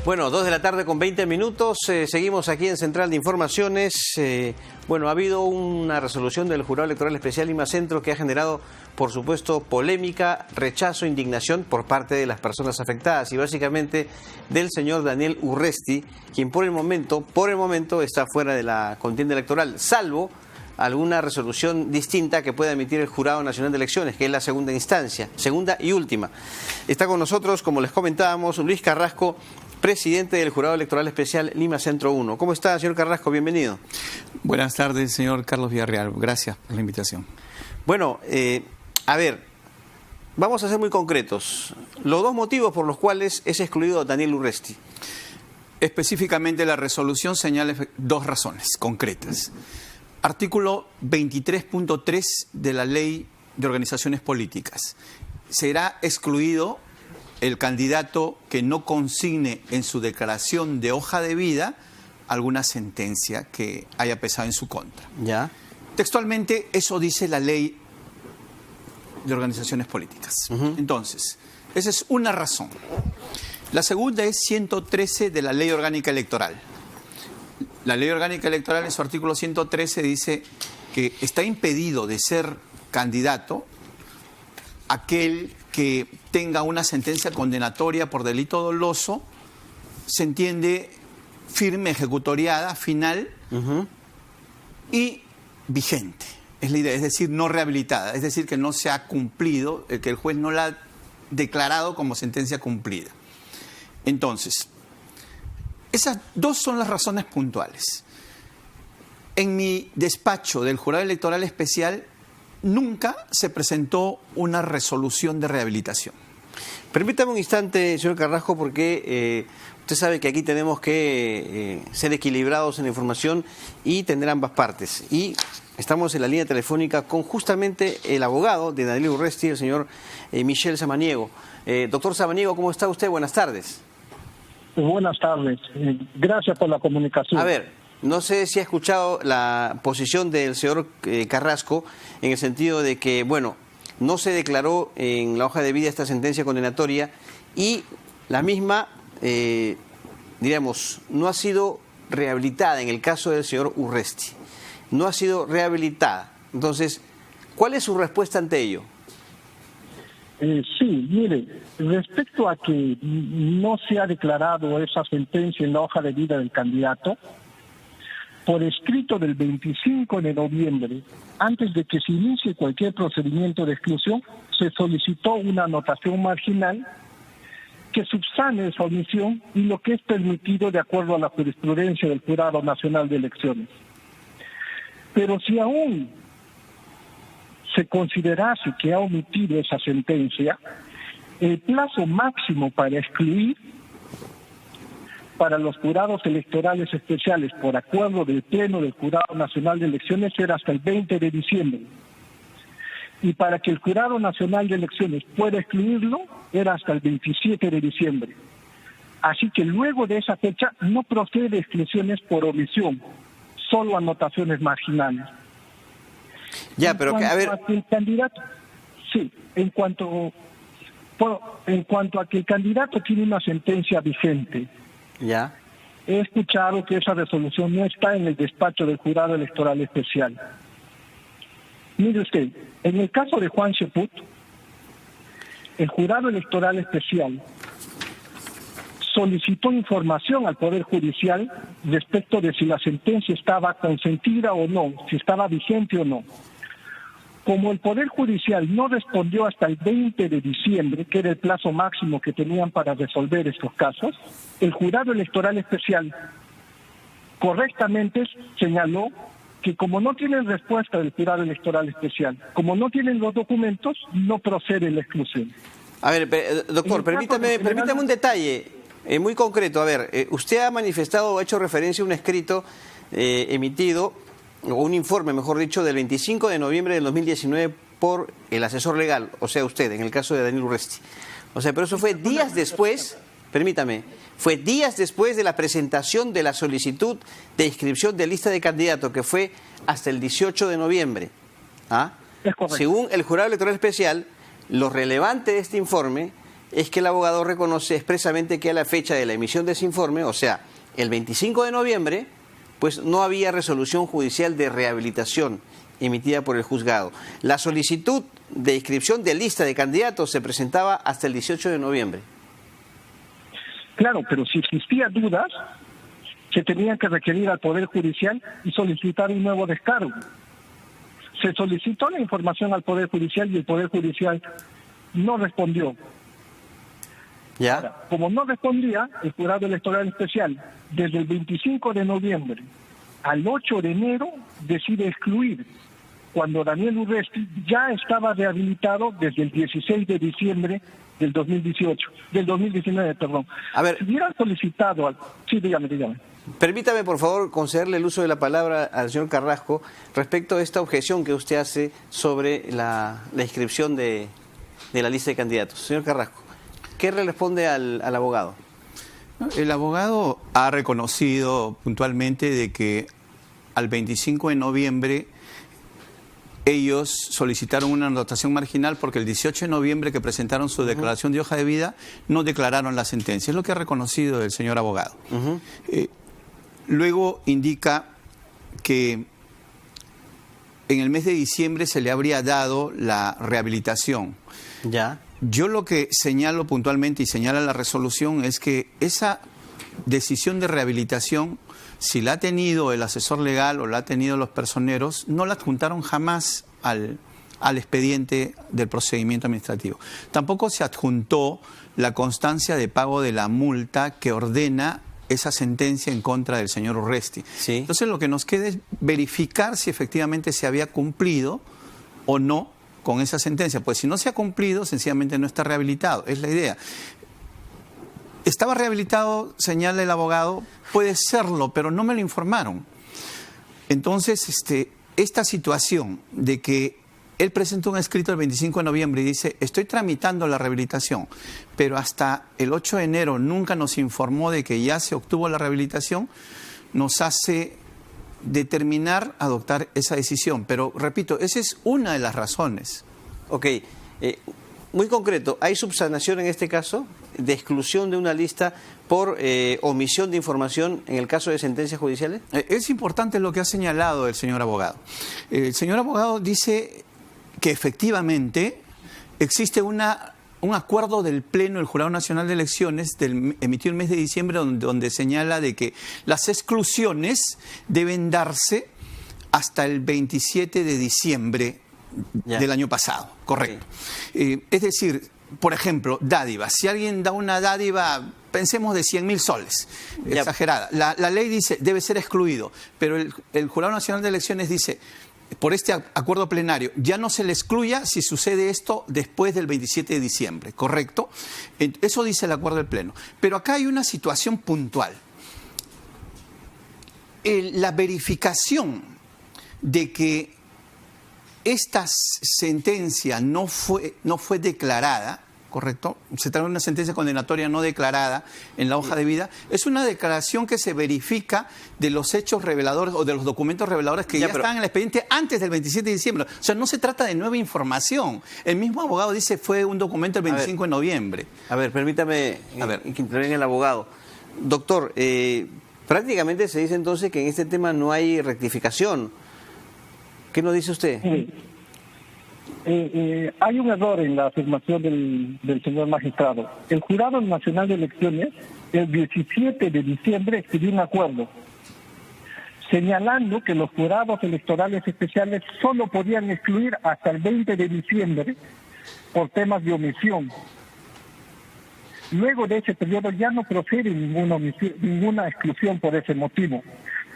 Bueno, 2 de la tarde con 20 minutos, seguimos aquí en Central de Informaciones. Bueno, ha habido una resolución del Jurado Electoral Especial Lima Centro que ha generado, por supuesto, polémica, rechazo, indignación por parte de las personas afectadas y básicamente del señor Daniel Urresti, quien por el momento está fuera de la contienda electoral, salvo alguna resolución distinta que pueda emitir el Jurado Nacional de Elecciones, que es la segunda instancia, segunda y última. Está con nosotros, como les comentábamos, Luis Carrasco, presidente del Jurado Electoral Especial Lima Centro 1. ¿Cómo está, señor Carrasco? Bienvenido. Buenas tardes, señor Carlos Villarreal. Gracias por la invitación. Bueno, a ver, vamos a ser muy concretos. Los dos motivos por los cuales es excluido Daniel Urresti. Específicamente, la resolución señala dos razones concretas. Artículo 23.3 de la Ley de Organizaciones Políticas. Será excluido el candidato que no consigne en su declaración de hoja de vida alguna sentencia que haya pesado en su contra. ¿Ya? Textualmente, eso dice la Ley de Organizaciones Políticas. Entonces, esa es una razón. La segunda es 113 de la Ley Orgánica Electoral. La Ley Orgánica Electoral, en su artículo 113, dice que está impedido de ser candidato aquel que tenga una sentencia condenatoria por delito doloso, se entiende firme, ejecutoriada, final y vigente. Es la idea, es decir, no rehabilitada, es decir, que no se ha cumplido, que el juez no la ha declarado como sentencia cumplida. Entonces, esas dos son las razones puntuales. En mi despacho del Jurado Electoral Especial nunca se presentó una resolución de rehabilitación. Permítame un instante, señor Carrasco, porque usted sabe que aquí tenemos que ser equilibrados en la información y tener ambas partes. Y estamos en la línea telefónica con justamente el abogado de Daniel Urresti, el señor Michel Samaniego. Doctor Samaniego, ¿cómo está usted? Buenas tardes. Buenas tardes. Gracias por la comunicación. A ver, no sé si ha escuchado la posición del señor Carrasco en el sentido de que, bueno, no se declaró en la hoja de vida esta sentencia condenatoria y la misma, diríamos, no ha sido rehabilitada en el caso del señor Urresti. No ha sido rehabilitada. Entonces, ¿cuál es su respuesta ante ello? Sí, mire, respecto a que no se ha declarado esa sentencia en la hoja de vida del candidato, por escrito del 25 de noviembre, antes de que se inicie cualquier procedimiento de exclusión, se solicitó una anotación marginal que subsane esa omisión y lo que es permitido de acuerdo a la jurisprudencia del Jurado Nacional de Elecciones. Pero si aún se considerase que ha omitido esa sentencia, el plazo máximo para excluir para los jurados electorales especiales por acuerdo del Pleno del Jurado Nacional de Elecciones era hasta el 20 de diciembre. Y para que el Jurado Nacional de Elecciones pueda excluirlo era hasta el 27 de diciembre. Así que luego de esa fecha no procede exclusiones por omisión, solo anotaciones marginales. Ya, pero a ver, el candidato, sí, en cuanto a que el candidato tiene una sentencia vigente, ya he escuchado que esa resolución no está en el despacho del Jurado Electoral Especial. Mire usted, en el caso de Juan Cheput, el Jurado Electoral Especial solicitó información al Poder Judicial respecto de si la sentencia estaba consentida o no, si estaba vigente o no. Como el Poder Judicial no respondió hasta el 20 de diciembre, que era el plazo máximo que tenían para resolver estos casos, el Jurado Electoral Especial correctamente señaló que como no tienen respuesta del Jurado Electoral Especial, como no tienen los documentos, no procede la exclusión. A ver, doctor, permítame un detalle muy concreto. A ver, usted ha manifestado o ha hecho referencia a un escrito emitido, o un informe, mejor dicho, del 25 de noviembre del 2019 por el asesor legal, o sea, usted, en el caso de Daniel Urresti. O sea, pero eso fue días después, permítame, fue días después de la presentación de la solicitud de inscripción de lista de candidatos, que fue hasta el 18 de noviembre. ¿Ah? Es correcto. Según el Jurado Electoral Especial, lo relevante de este informe es que el abogado reconoce expresamente que a la fecha de la emisión de ese informe, o sea, el 25 de noviembre, pues no había resolución judicial de rehabilitación emitida por el juzgado. La solicitud de inscripción de lista de candidatos se presentaba hasta el 18 de noviembre. Claro, pero si existía dudas, se tenía que requerir al Poder Judicial y solicitar un nuevo descargo. Se solicitó la información al Poder Judicial y el Poder Judicial no respondió. ¿Ya? Ahora, como no respondía, el Jurado Electoral Especial, desde el 25 de noviembre al 8 de enero, decide excluir, cuando Daniel Urresti ya estaba rehabilitado desde el 16 de diciembre del 2019, perdón. A ver, si hubieran solicitado... Sí, dígame. Permítame, por favor, concederle el uso de la palabra al señor Carrasco respecto a esta objeción que usted hace sobre la inscripción de la lista de candidatos. Señor Carrasco, ¿qué le responde al abogado? El abogado ha reconocido puntualmente de que al 25 de noviembre ellos solicitaron una anotación marginal porque el 18 de noviembre que presentaron su declaración de hoja de vida no declararon la sentencia. Es lo que ha reconocido el señor abogado. Luego indica que en el mes de diciembre se le habría dado la rehabilitación. Ya. Yo lo que señalo puntualmente y señala la resolución es que esa decisión de rehabilitación, si la ha tenido el asesor legal o la ha tenido los personeros, no la adjuntaron jamás al expediente del procedimiento administrativo. Tampoco se adjuntó la constancia de pago de la multa que ordena esa sentencia en contra del señor Urresti. Sí. Entonces lo que nos queda es verificar si efectivamente se había cumplido o no con esa sentencia. Pues si no se ha cumplido, sencillamente no está rehabilitado. Es la idea. ¿Estaba rehabilitado, señala el abogado? Puede serlo, pero no me lo informaron. Entonces, esta situación de que él presentó un escrito el 25 de noviembre y dice, estoy tramitando la rehabilitación, pero hasta el 8 de enero nunca nos informó de que ya se obtuvo la rehabilitación, nos hace determinar adoptar esa decisión. Pero, repito, esa es una de las razones. Ok. Muy concreto, ¿hay subsanación en este caso de exclusión de una lista por omisión de información en el caso de sentencias judiciales? Es importante lo que ha señalado el señor abogado. El señor abogado dice que efectivamente existe un acuerdo del Pleno del Jurado Nacional de Elecciones emitido el mes de diciembre donde señala de que las exclusiones deben darse hasta el 27 de diciembre del año pasado, correcto. Es decir, por ejemplo, dádivas. Si alguien da una dádiva, pensemos de 100.000 soles, exagerada. La ley dice debe ser excluido, pero el Jurado Nacional de Elecciones dice, por este acuerdo plenario, ya no se le excluya si sucede esto después del 27 de diciembre, ¿correcto? Eso dice el acuerdo del Pleno. Pero acá hay una situación puntual. La verificación de que esta sentencia no fue declarada, ¿correcto? Se trata de una sentencia condenatoria no declarada en la hoja de vida. Es una declaración que se verifica de los hechos reveladores o de los documentos reveladores que ya estaban en el expediente antes del 27 de diciembre. O sea, no se trata de nueva información. El mismo abogado dice fue un documento el 25 de noviembre. A ver, permítame que intervenga el abogado. Doctor, prácticamente se dice entonces que en este tema no hay rectificación. ¿Qué nos dice usted? Hay un error en la afirmación del señor magistrado. El Jurado Nacional de Elecciones, el 17 de diciembre, expidió un acuerdo señalando que los jurados electorales especiales solo podían excluir hasta el 20 de diciembre por temas de omisión. Luego de ese periodo ya no procede ninguna exclusión por ese motivo.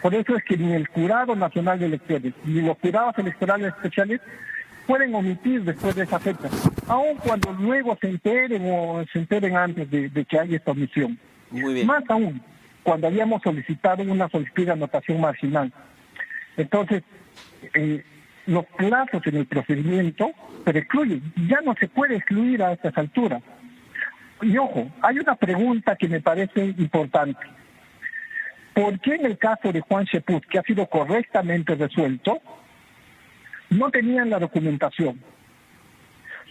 Por eso es que ni el Jurado Nacional de Elecciones ni los jurados electorales especiales pueden omitir después de esa fecha, aun cuando luego se enteren antes de que haya esta omisión. Muy bien. Más aún, cuando habíamos solicitado una solicitud de anotación marginal. Entonces, los plazos en el procedimiento precluyen, ya no se puede excluir a estas alturas. Y ojo, hay una pregunta que me parece importante. ¿Por qué en el caso de Juan Cheput, que ha sido correctamente resuelto, no tenían la documentación?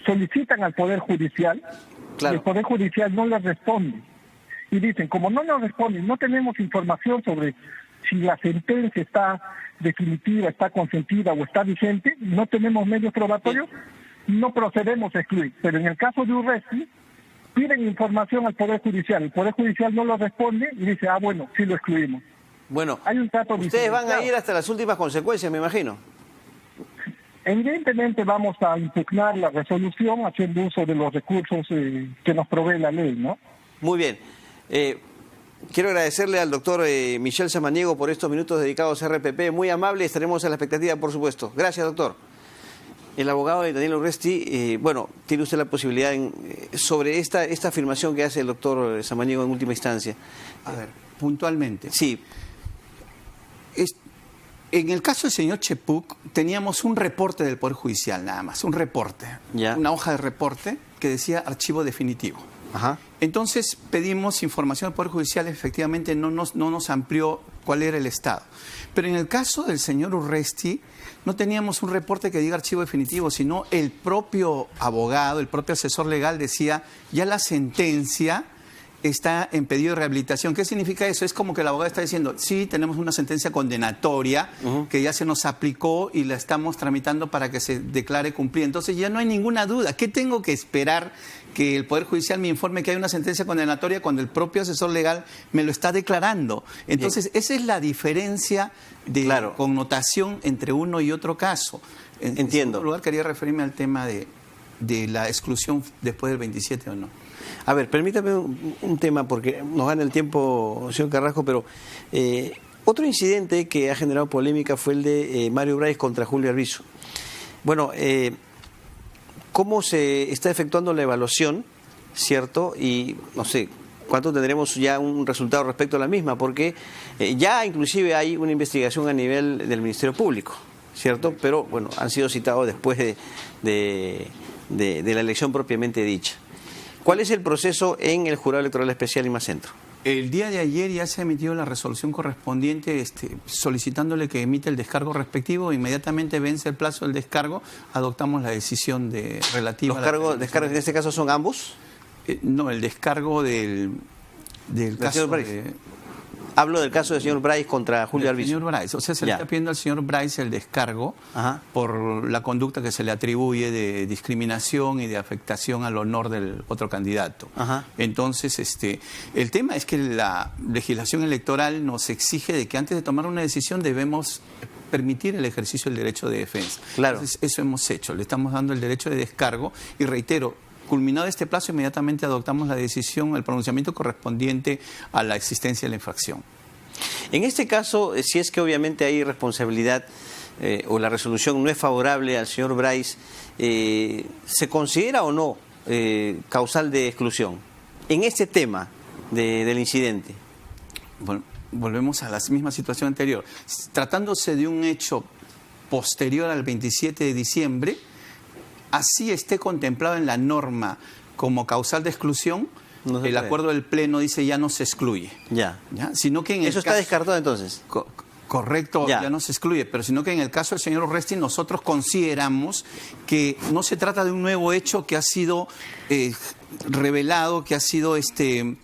Solicitan al Poder Judicial Claro. Y el Poder Judicial no les responde. Y dicen, como no nos responden, no tenemos información sobre si la sentencia está definitiva, está consentida o está vigente, no tenemos medios probatorios, no procedemos a excluir. Pero en el caso de Urresti, piden información al Poder Judicial. El Poder Judicial no lo responde y dice, bueno, sí lo excluimos. Bueno, hay un trato ustedes van a ir hasta las últimas consecuencias, me imagino. Evidentemente vamos a impugnar la resolución haciendo uso de los recursos que nos provee la ley, ¿no? Muy bien. Quiero agradecerle al doctor Michel Samaniego por estos minutos dedicados a RPP. Muy amable, estaremos a la expectativa, por supuesto. Gracias, doctor. El abogado de Daniel Urresti, bueno, tiene usted la posibilidad sobre esta afirmación que hace el doctor Samaniego en última instancia. A ver, puntualmente. Sí. En el caso del señor Chepuk, teníamos un reporte del Poder Judicial, nada más, un reporte, una hoja de reporte que decía archivo definitivo. Ajá. Entonces pedimos información al Poder Judicial, efectivamente no nos amplió cuál era el estado. Pero en el caso del señor Urresti, no teníamos un reporte que diga archivo definitivo, sino el propio abogado, el propio asesor legal decía, ya la sentencia está en pedido de rehabilitación. ¿Qué significa eso? Es como que el abogado está diciendo, sí, tenemos una sentencia condenatoria que ya se nos aplicó y la estamos tramitando para que se declare cumplida. Entonces ya no hay ninguna duda. ¿Qué tengo que esperar que el Poder Judicial me informe que hay una sentencia condenatoria cuando el propio asesor legal me lo está declarando? Entonces esa es la diferencia de connotación entre uno y otro caso. Entiendo. En segundo lugar, quería referirme al tema de la exclusión después del 27 o no. A ver, permítame un tema, porque nos gana el tiempo, señor Carrasco, pero otro incidente que ha generado polémica fue el de Mario Brais contra Julio Arbizu. Bueno, ¿cómo se está efectuando la evaluación, cierto? Y, no sé, ¿cuánto tendremos ya un resultado respecto a la misma? Porque ya inclusive hay una investigación a nivel del Ministerio Público, ¿cierto? Pero, bueno, han sido citados después de la elección propiamente dicha. ¿Cuál es el proceso en el Jurado Electoral Especial Lima Centro? El día de ayer ya se ha emitido la resolución correspondiente solicitándole que emita el descargo respectivo. Inmediatamente vence el plazo del descargo, adoptamos la decisión relativa a la... ¿Los descargos en este caso son ambos? No, el descargo del caso de... Hablo del caso del señor Brais contra Julio Arbizu. Señor Brais, o sea, se le está pidiendo al señor Brais el descargo por la conducta que se le atribuye de discriminación y de afectación al honor del otro candidato. Entonces, el tema es que la legislación electoral nos exige de que antes de tomar una decisión debemos permitir el ejercicio del derecho de defensa. Claro. Entonces, eso hemos hecho, le estamos dando el derecho de descargo y reitero, culminado este plazo, inmediatamente adoptamos la decisión, el pronunciamiento correspondiente a la existencia de la infracción. En este caso, si es que obviamente hay responsabilidad o la resolución no es favorable al señor Brais, ¿se considera o no causal de exclusión en este tema del incidente? Bueno, volvemos a la misma situación anterior. Tratándose de un hecho posterior al 27 de diciembre, así esté contemplado en la norma como causal de exclusión, el acuerdo del Pleno dice ya no se excluye. ¿Ya? Sino que en ¿Eso está descartado entonces? Correcto, ya no se excluye, pero sino que en el caso del señor Urresti nosotros consideramos que no se trata de un nuevo hecho que ha sido revelado, que ha sido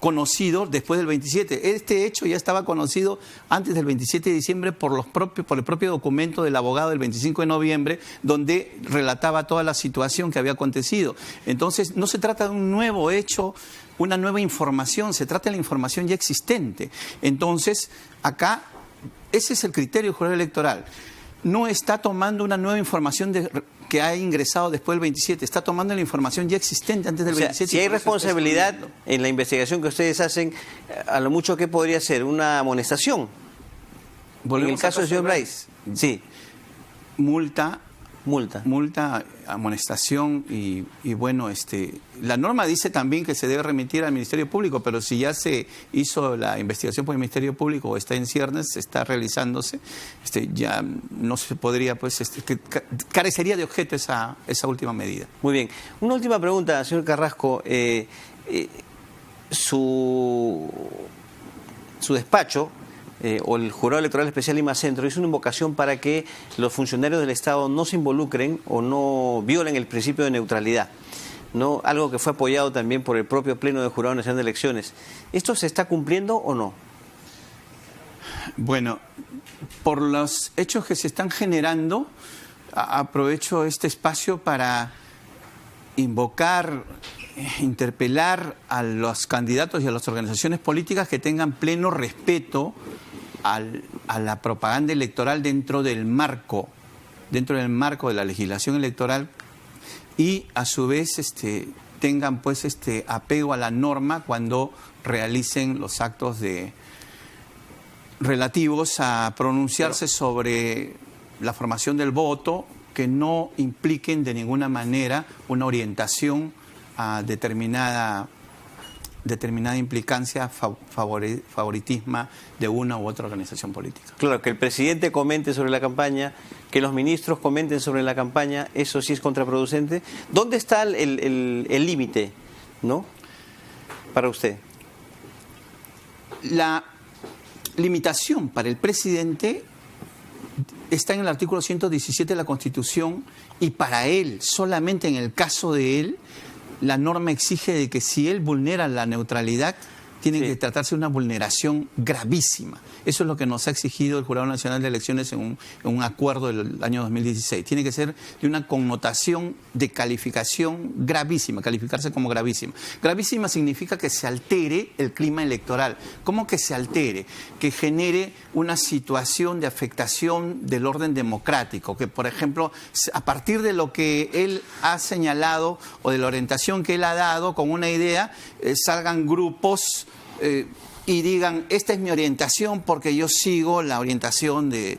conocido después del 27. Este hecho ya estaba conocido antes del 27 de diciembre por el propio documento del abogado del 25 de noviembre, donde relataba toda la situación que había acontecido. Entonces, no se trata de un nuevo hecho, una nueva información, se trata de la información ya existente. Entonces, acá, ese es el criterio del jurado electoral. No está tomando una nueva información que ha ingresado después del 27, está tomando la información ya existente antes del 27. Si hay responsabilidad en la investigación que ustedes hacen, a lo mucho, ¿qué podría ser? ¿Una amonestación? En el caso del señor Brais. Sí. Multa, amonestación y bueno, la norma dice también que se debe remitir al Ministerio Público, pero si ya se hizo la investigación por el Ministerio Público o está en ciernes, está realizándose, ya no se podría, pues, que carecería de objeto esa última medida. Muy bien. Una última pregunta, señor Carrasco. Su despacho o el Jurado Electoral Especial Lima Centro hizo una invocación para que los funcionarios del Estado no se involucren o no violen el principio de neutralidad. ¿no? Algo que fue apoyado también por el propio Pleno de Jurado Nacional de Elecciones. ¿Esto se está cumpliendo o no? Bueno, por los hechos que se están generando, aprovecho este espacio para invocar, interpelar a los candidatos y a las organizaciones políticas que tengan pleno respeto a la propaganda electoral dentro del marco de la legislación electoral, y a su vez tengan pues apego a la norma cuando realicen los actos relativos a pronunciarse sobre la formación del voto, que no impliquen de ninguna manera una orientación a determinada implicancia, favoritismo de una u otra organización política. Claro, que el presidente comente sobre la campaña, que los ministros comenten sobre la campaña, eso sí es contraproducente. ¿Dónde está el límite, no, para usted? La limitación para el presidente está en el artículo 117 de la Constitución, y para él, solamente en el caso de él, la norma exige de que si él vulnera la neutralidad, tiene que tratarse de una vulneración gravísima. Eso es lo que nos ha exigido el Jurado Nacional de Elecciones en un acuerdo del año 2016. Tiene que ser de una connotación de calificación gravísima, calificarse como gravísima. Gravísima significa que se altere el clima electoral. ¿Cómo que se altere? Que genere una situación de afectación del orden democrático, que por ejemplo, a partir de lo que él ha señalado o de la orientación que él ha dado con una idea, salgan grupos y digan, esta es mi orientación porque yo sigo la orientación de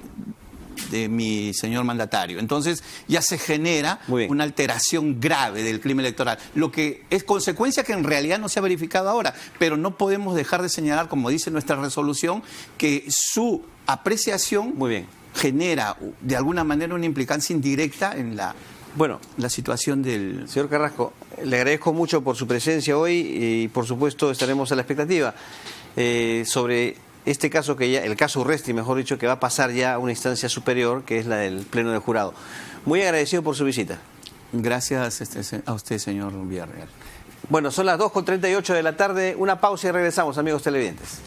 mi señor mandatario. Entonces ya se genera una alteración grave del clima electoral, lo que es consecuencia que en realidad no se ha verificado ahora, pero no podemos dejar de señalar, como dice nuestra resolución, que su apreciación genera de alguna manera una implicancia indirecta en la situación del... Señor Carrasco, le agradezco mucho por su presencia hoy y por supuesto estaremos a la expectativa sobre este caso, el caso Urresti, mejor dicho, que va a pasar ya a una instancia superior, que es la del Pleno de Jurado. Muy agradecido por su visita. Gracias a usted, señor Villarreal. Bueno, son las 2:38 de la tarde, una pausa y regresamos, amigos televidentes.